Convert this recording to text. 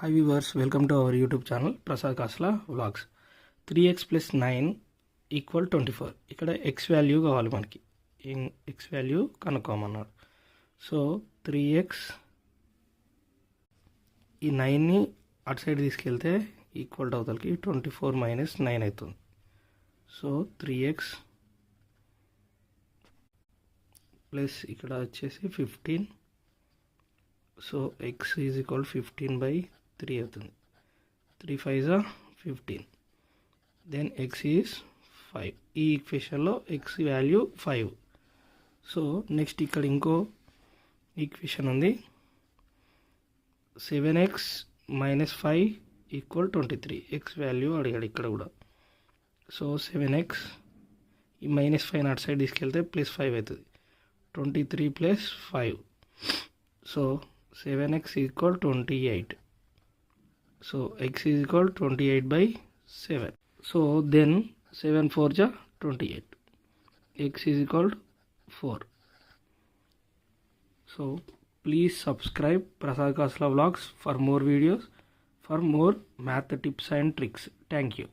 Hi viewers, welcome to our YouTube channel Prasad Kasla Vlogs. 3x plus 9 equal 24. ఇక్కడ x value కావాలి మనకి. x value కనుక్కోమన్నాడు. So 3x ఈ 9ని అటు side తీసుకెళ్తే equal అవుతానికి 24 minus 9 అవుతుంది. So 3x plus ఇక్కడ వచ్చేసి 15. సో x ఈజ్ ఈక్వల్ 15/3 అవుతుంది. 3 5s are 15. Then x is 5. ఈ ఈక్వేషన్లో x వాల్యూ 5. సో నెక్స్ట్ ఇక్కడ ఇంకో ఈక్వేషన్ ఉంది. 7x minus 5 equal 23. x value అడిగాడు ఇక్కడ కూడా. సో 7x ఈ మైనస్ 5 అటు సైడ్ తీసుకెళ్తే ప్లస్ 5 అవుతుంది. 23 plus 5. So 7x equal 28. So x is equal 28/7. So then 7 4s are 28. X is equal 4. So please subscribe Prasad Kasla Vlogs for more videos, for more math tips and tricks. Thank you.